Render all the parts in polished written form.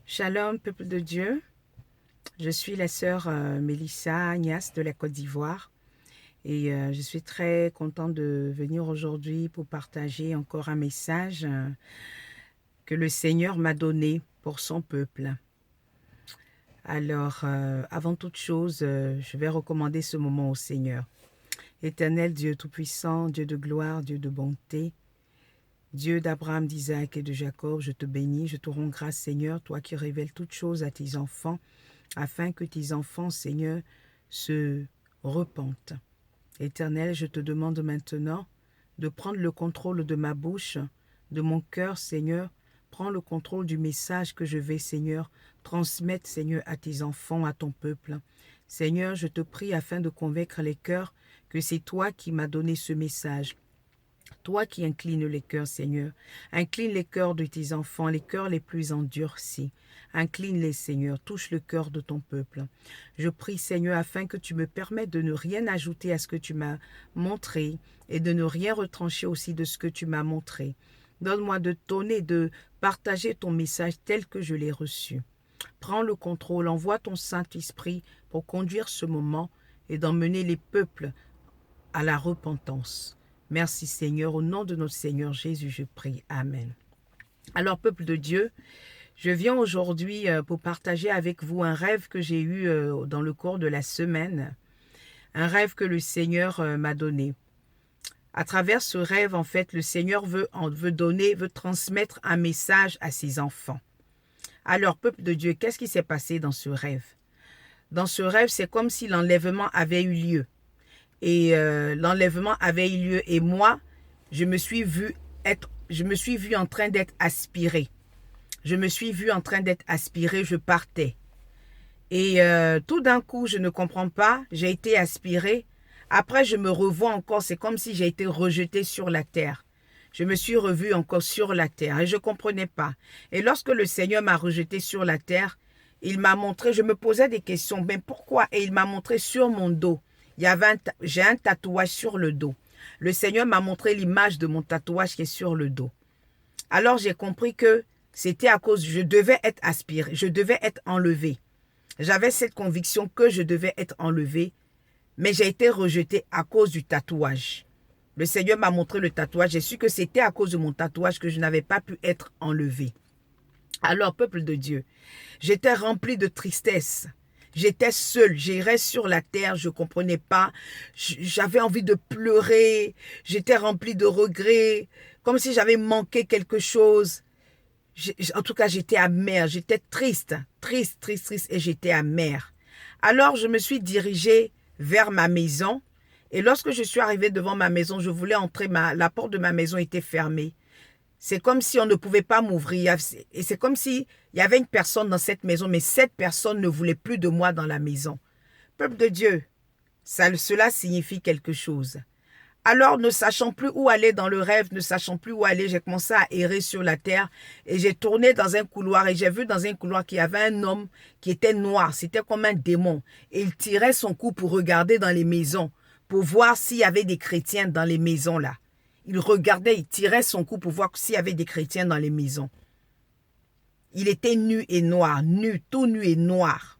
Shalom, peuple de Dieu. Je suis la sœur Mélissa Agnès de la Côte d'Ivoire et je suis très contente de venir aujourd'hui pour partager encore un message que le Seigneur m'a donné pour son peuple. Alors, avant toute chose, je vais recommander ce moment au Seigneur. Éternel Dieu Tout-Puissant, Dieu de gloire, Dieu de bonté, Dieu d'Abraham, d'Isaac et de Jacob, je te bénis, je te rends grâce, Seigneur, toi qui révèles toutes choses à tes enfants, afin que tes enfants, Seigneur, se repentent. Éternel, je te demande maintenant de prendre le contrôle de ma bouche, de mon cœur, Seigneur. Prends le contrôle du message que je vais, Seigneur, transmettre, Seigneur, à tes enfants, à ton peuple. Seigneur, je te prie afin de convaincre les cœurs que c'est toi qui m'as donné ce message. Toi qui inclines les cœurs, Seigneur, incline les cœurs de tes enfants, les cœurs les plus endurcis. Incline-les, Seigneur, touche le cœur de ton peuple. Je prie, Seigneur, afin que tu me permettes de ne rien ajouter à ce que tu m'as montré et de ne rien retrancher aussi de ce que tu m'as montré. Donne-moi de donner, de partager ton message tel que je l'ai reçu. Prends le contrôle, envoie ton Saint-Esprit pour conduire ce moment et d'emmener les peuples à la repentance. Merci Seigneur, au nom de notre Seigneur Jésus, je prie. Amen. Alors, peuple de Dieu, je viens aujourd'hui pour partager avec vous un rêve que j'ai eu dans le cours de la semaine. Un rêve que le Seigneur m'a donné. À travers ce rêve, en fait, le Seigneur veut transmettre un message à ses enfants. Alors, peuple de Dieu, qu'est-ce qui s'est passé dans ce rêve? Dans ce rêve, c'est comme si l'enlèvement avait eu lieu. Et l'enlèvement avait eu lieu et moi, je me suis vue en train d'être aspirée. Je me suis vue en train d'être aspirée, je partais. Et tout d'un coup, je ne comprends pas, j'ai été aspirée. Après, je me revois encore, c'est comme si j'ai été rejetée sur la terre. Je me suis revue encore sur la terre et je ne comprenais pas. Et lorsque le Seigneur m'a rejetée sur la terre, il m'a montré, je me posais des questions, mais pourquoi? Et il m'a montré sur mon dos. J'ai un tatouage sur le dos. Le Seigneur m'a montré l'image de mon tatouage qui est sur le dos. Alors j'ai compris que c'était à cause, je devais être aspirée, je devais être enlevée. J'avais cette conviction que je devais être enlevée, mais j'ai été rejetée à cause du tatouage. Le Seigneur m'a montré le tatouage, j'ai su que c'était à cause de mon tatouage que je n'avais pas pu être enlevée. Alors, peuple de Dieu, j'étais remplie de tristesse. J'étais seule, j'irais sur la terre, je ne comprenais pas. J'avais envie de pleurer, j'étais remplie de regrets, comme si j'avais manqué quelque chose. En tout cas, j'étais amère, j'étais triste, et j'étais amère. Alors, je me suis dirigée vers ma maison et lorsque je suis arrivée devant ma maison, je voulais entrer, la porte de ma maison était fermée. C'est comme si on ne pouvait pas m'ouvrir. Et c'est comme s'il y avait une personne dans cette maison, mais cette personne ne voulait plus de moi dans la maison. Peuple de Dieu, cela signifie quelque chose. Alors, ne sachant plus où aller dans le rêve, ne sachant plus où aller, j'ai commencé à errer sur la terre et j'ai tourné dans un couloir et j'ai vu dans un couloir qu'il y avait un homme qui était noir. C'était comme un démon. Et il tirait son cou pour regarder dans les maisons, pour voir s'il y avait des chrétiens dans les maisons là. Il regardait, il tirait son cou pour voir s'il y avait des chrétiens dans les maisons. Il était nu et noir, tout nu et noir.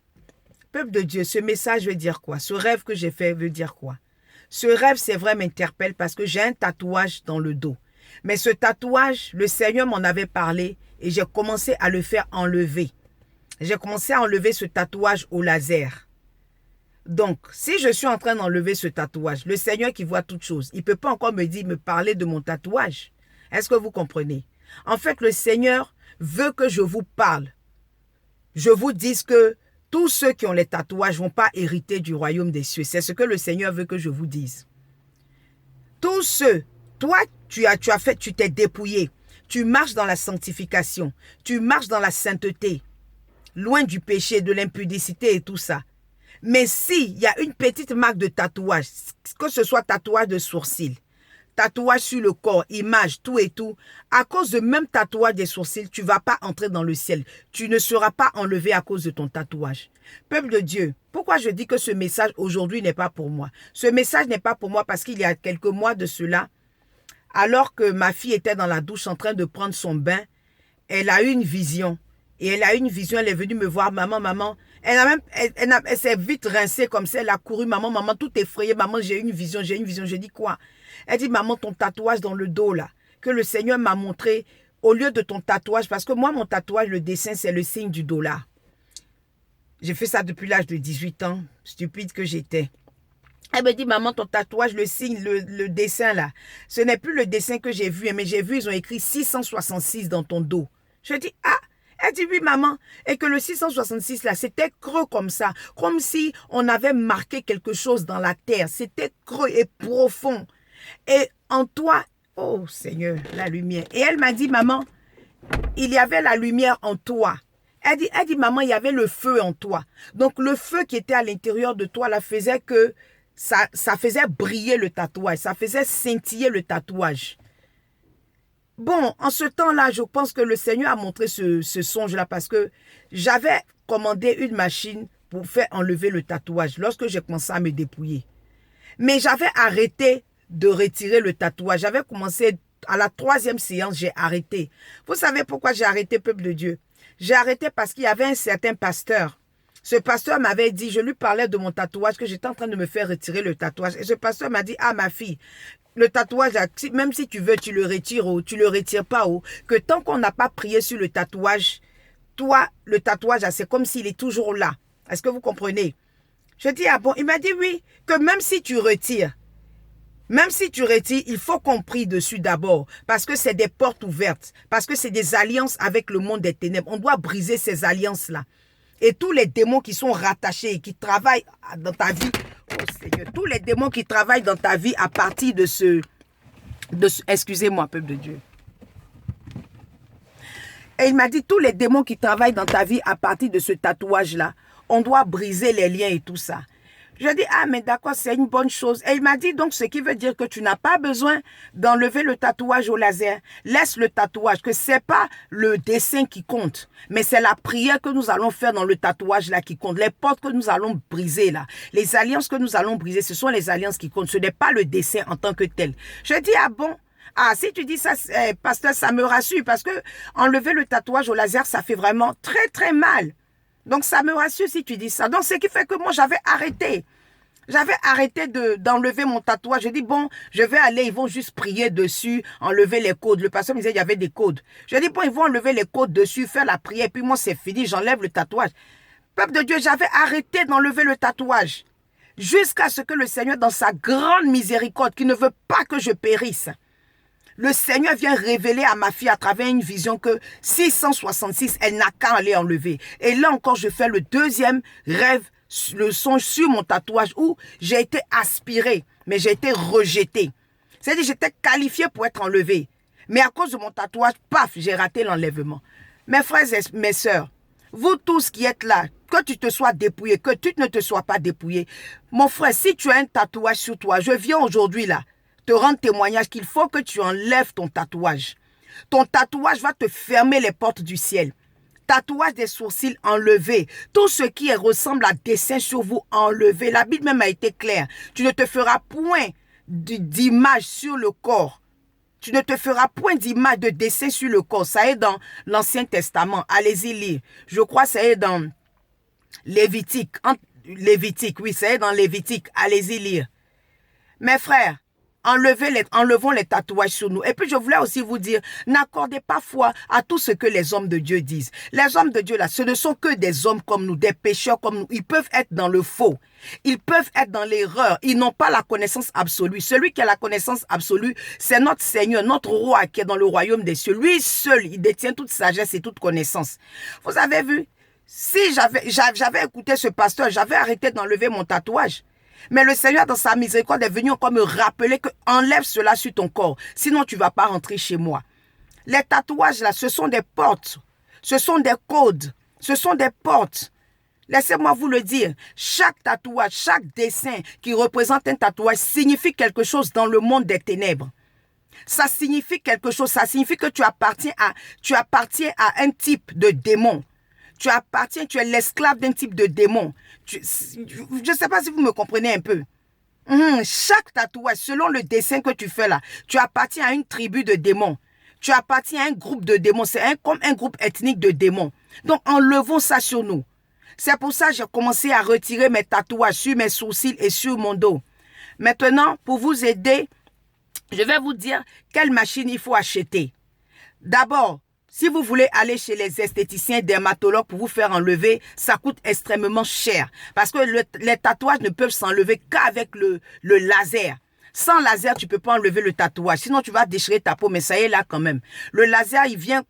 Peuple de Dieu, ce message veut dire quoi? Ce rêve que j'ai fait veut dire quoi? Ce rêve, c'est vrai, m'interpelle parce que j'ai un tatouage dans le dos. Mais ce tatouage, le Seigneur m'en avait parlé et j'ai commencé à le faire enlever. J'ai commencé à enlever ce tatouage au laser. Donc, si je suis en train d'enlever ce tatouage, le Seigneur qui voit toutes choses, il ne peut pas encore me parler de mon tatouage. Est-ce que vous comprenez? En fait, le Seigneur veut que je vous parle. Je vous dise que tous ceux qui ont les tatouages ne vont pas hériter du royaume des cieux. C'est ce que le Seigneur veut que je vous dise. Tous ceux, toi, tu t'es dépouillé. Tu marches dans la sanctification. Tu marches dans la sainteté. Loin du péché, de l'impudicité et tout ça. Mais s'il y a une petite marque de tatouage, que ce soit tatouage de sourcils, tatouage sur le corps, image, tout et tout, à cause de même tatouage des sourcils, tu ne vas pas entrer dans le ciel. Tu ne seras pas enlevé à cause de ton tatouage. Peuple de Dieu, pourquoi je dis que ce message aujourd'hui n'est pas pour moi? Ce message n'est pas pour moi parce qu'il y a quelques mois de cela, alors que ma fille était dans la douche en train de prendre son bain, elle a eu une vision. Et elle a eu une vision, elle est venue me voir, maman, maman. Elle s'est vite rincée comme ça, elle a couru, maman, maman, tout effrayée, maman, j'ai une vision, j'ai une vision. Je dis quoi? Elle dit, maman, ton tatouage dans le dos là, que le Seigneur m'a montré, au lieu de ton tatouage, parce que moi, mon tatouage, le dessin, c'est le signe du dollar. J'ai fait ça depuis l'âge de 18 ans, stupide que j'étais. Elle me dit, maman, ton tatouage, le signe, le dessin là, ce n'est plus le dessin que j'ai vu, mais j'ai vu, ils ont écrit 666 dans ton dos. Je dis, ah, elle dit, oui, maman, et que le 666 là, c'était creux comme ça, comme si on avait marqué quelque chose dans la terre. C'était creux et profond. Et en toi, oh Seigneur, la lumière. Et elle m'a dit, maman, il y avait la lumière en toi. Elle dit, maman, il y avait le feu en toi. Donc, le feu qui était à l'intérieur de toi, là, faisait que ça faisait briller le tatouage. Ça faisait scintiller le tatouage. Bon, en ce temps-là, je pense que le Seigneur a montré ce songe-là parce que j'avais commandé une machine pour faire enlever le tatouage lorsque j'ai commencé à me dépouiller. Mais j'avais arrêté de retirer le tatouage. J'avais commencé à la 3e séance, j'ai arrêté. Vous savez pourquoi j'ai arrêté, peuple de Dieu? J'ai arrêté parce qu'il y avait un certain pasteur. Ce pasteur m'avait dit, je lui parlais de mon tatouage, que j'étais en train de me faire retirer le tatouage. Et ce pasteur m'a dit, ah ma fille, le tatouage, même si tu veux, tu le retires ou tu le retires pas, que tant qu'on n'a pas prié sur le tatouage, toi, le tatouage, c'est comme s'il est toujours là. Est-ce que vous comprenez? Je dis, ah bon, il m'a dit oui, que même si tu retires, il faut qu'on prie dessus d'abord, parce que c'est des portes ouvertes, parce que c'est des alliances avec le monde des ténèbres. On doit briser ces alliances-là. Et tous les démons qui sont rattachés, qui travaillent dans ta vie, oh Seigneur, tous les démons qui travaillent dans ta vie à partir de ce excusez-moi, peuple de Dieu. Et il m'a dit, tous les démons qui travaillent dans ta vie à partir de ce tatouage-là, on doit briser les liens et tout ça. Je dis, ah, mais d'accord, c'est une bonne chose. Et il m'a dit, donc, ce qui veut dire que tu n'as pas besoin d'enlever le tatouage au laser. Laisse le tatouage, que ce n'est pas le dessin qui compte, mais c'est la prière que nous allons faire dans le tatouage là qui compte. Les portes que nous allons briser là, les alliances que nous allons briser, ce sont les alliances qui comptent. Ce n'est pas le dessin en tant que tel. Je dis, ah bon? Ah, si tu dis ça, pasteur, ça me rassure, parce que enlever le tatouage au laser, ça fait vraiment très, très mal. Donc, ça me rassure si tu dis ça. Donc, ce qui fait que moi, j'avais arrêté. J'avais arrêté d'enlever mon tatouage. Je dis, bon, je vais aller, ils vont juste prier dessus, enlever les codes. Le pasteur me disait, il y avait des codes. Je dis, bon, ils vont enlever les codes dessus, faire la prière, puis moi, c'est fini, j'enlève le tatouage. Peuple de Dieu, j'avais arrêté d'enlever le tatouage. Jusqu'à ce que le Seigneur, dans sa grande miséricorde, qui ne veut pas que je périsse, le Seigneur vient révéler à ma fille à travers une vision que 666, elle n'a qu'à aller enlever. Et là encore, je fais le deuxième rêve, le songe sur mon tatouage où j'ai été aspirée, mais j'ai été rejetée. C'est-à-dire j'étais qualifiée pour être enlevée. Mais à cause de mon tatouage, paf, j'ai raté l'enlèvement. Mes frères et mes sœurs, vous tous qui êtes là, que tu te sois dépouillé, que tu ne te sois pas dépouillé. Mon frère, si tu as un tatouage sur toi, je viens aujourd'hui là, te rendre témoignage qu'il faut que tu enlèves ton tatouage. Ton tatouage va te fermer les portes du ciel. Tatouage des sourcils enlevé. Tout ce qui ressemble à dessin sur vous enlevé. La Bible même a été claire. Tu ne te feras point d'image sur le corps. Tu ne te feras point d'image de dessin sur le corps. Ça est dans l'Ancien Testament. Allez-y lire. Je crois que ça est dans Lévitique. Lévitique, oui, ça est dans Lévitique. Allez-y lire. Mes frères, enlevons les tatouages sur nous. Et puis je voulais aussi vous dire, n'accordez pas foi à tout ce que les hommes de Dieu disent. Les hommes de Dieu là, ce ne sont que des hommes comme nous, des pécheurs comme nous. Ils peuvent être dans le faux. Ils peuvent être dans l'erreur. Ils n'ont pas la connaissance absolue. Celui qui a la connaissance absolue, c'est notre Seigneur, notre roi qui est dans le royaume des cieux. Lui seul, il détient toute sagesse et toute connaissance. Vous avez vu? Si j'avais écouté ce pasteur, j'avais arrêté d'enlever mon tatouage. Mais le Seigneur, dans sa miséricorde, est venu encore me rappeler que enlève cela sur ton corps. Sinon, tu ne vas pas rentrer chez moi. Les tatouages, là, ce sont des portes. Ce sont des codes. Ce sont des portes. Laissez-moi vous le dire. Chaque tatouage, chaque dessin qui représente un tatouage signifie quelque chose dans le monde des ténèbres. Ça signifie quelque chose. Ça signifie que tu appartiens à un type de démon. Tu es l'esclave d'un type de démon. Je ne sais pas si vous me comprenez un peu. Chaque tatouage, selon le dessin que tu fais là, tu appartiens à une tribu de démons. Tu appartiens à un groupe de démons. C'est comme un groupe ethnique de démons. Donc, enlevons ça sur nous. C'est pour ça que j'ai commencé à retirer mes tatouages sur mes sourcils et sur mon dos. Maintenant, pour vous aider, je vais vous dire quelle machine il faut acheter. D'abord, si vous voulez aller chez les esthéticiens dermatologues pour vous faire enlever, ça coûte extrêmement cher. Parce que les tatouages ne peuvent s'enlever qu'avec le laser. Sans laser, tu ne peux pas enlever le tatouage. Sinon, tu vas déchirer ta peau, mais ça y est là quand même. Le laser,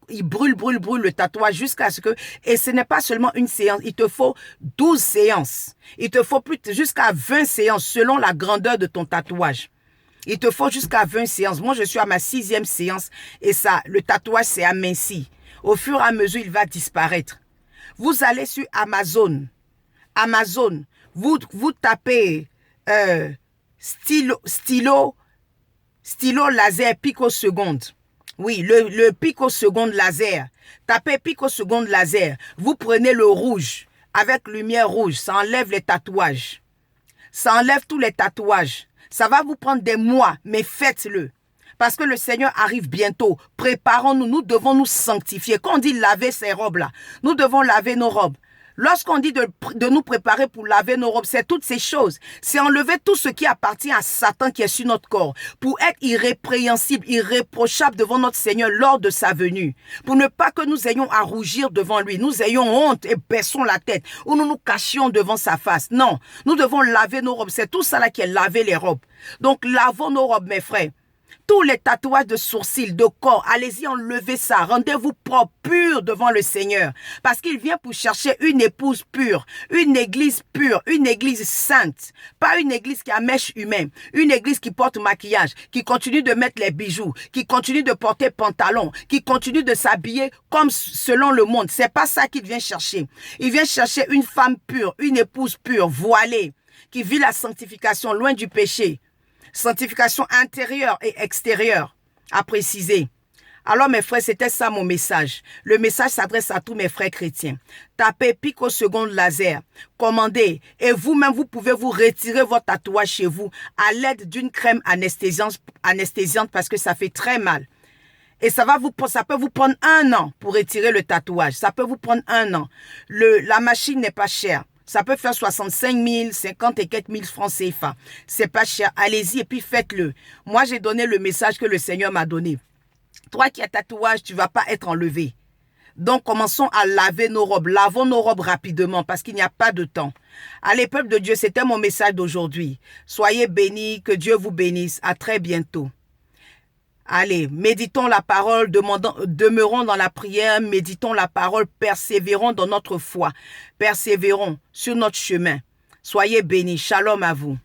il brûle le tatouage jusqu'à ce que... Et ce n'est pas seulement une séance. Il te faut 12 séances. Il te faut jusqu'à 20 séances selon la grandeur de ton tatouage. Il te faut jusqu'à 20 séances. Moi, je suis à ma 6e séance et ça, le tatouage s'est aminci. Au fur et à mesure, il va disparaître. Vous allez sur Amazon. Amazon, vous tapez stylo laser picoseconde. Oui, le picoseconde laser. Tapez picoseconde laser. Vous prenez le rouge avec lumière rouge. Ça enlève les tatouages. Ça enlève tous les tatouages. Ça va vous prendre des mois, mais faites-le. Parce que le Seigneur arrive bientôt. Préparons-nous, nous devons nous sanctifier. Quand on dit laver ces robes-là, nous devons laver nos robes. Lorsqu'on dit de nous préparer pour laver nos robes, c'est toutes ces choses. C'est enlever tout ce qui appartient à Satan qui est sur notre corps. Pour être irrépréhensible, irréprochable devant notre Seigneur lors de sa venue. Pour ne pas que nous ayons à rougir devant lui. Nous ayons honte et baissons la tête. Ou nous nous cachions devant sa face. Non, nous devons laver nos robes. C'est tout ça là qui est laver les robes. Donc lavons nos robes, mes frères. Tous les tatouages de sourcils, de corps, allez-y, enlevez ça. Rendez-vous propre, pur devant le Seigneur. Parce qu'il vient pour chercher une épouse pure, une église pure, une église sainte. Pas une église qui a mèche humaine, une église qui porte maquillage, qui continue de mettre les bijoux, qui continue de porter pantalon, qui continue de s'habiller comme selon le monde. C'est pas ça qu'il vient chercher. Il vient chercher une femme pure, une épouse pure, voilée, qui vit la sanctification loin du péché. Sanctification intérieure et extérieure, à préciser. Alors mes frères, c'était ça mon message. Le message s'adresse à tous mes frères chrétiens. Tapez picoseconde laser, commandez et vous-même vous pouvez vous retirer votre tatouage chez vous à l'aide d'une crème anesthésiante parce que ça fait très mal. Et ça peut vous prendre 1 an pour retirer le tatouage. Ça peut vous prendre 1 an. La machine n'est pas chère. Ça peut faire 65 000, 50 et quelques mille francs CFA. C'est pas cher. Allez-y et puis faites-le. Moi, j'ai donné le message que le Seigneur m'a donné. Toi qui as tatouage, tu ne vas pas être enlevé. Donc, commençons à laver nos robes. Lavons nos robes rapidement parce qu'il n'y a pas de temps. Allez, peuple de Dieu, c'était mon message d'aujourd'hui. Soyez bénis, que Dieu vous bénisse. À très bientôt. Allez, méditons la parole, demeurons dans la prière, méditons la parole, persévérons dans notre foi, persévérons sur notre chemin. Soyez bénis, shalom à vous.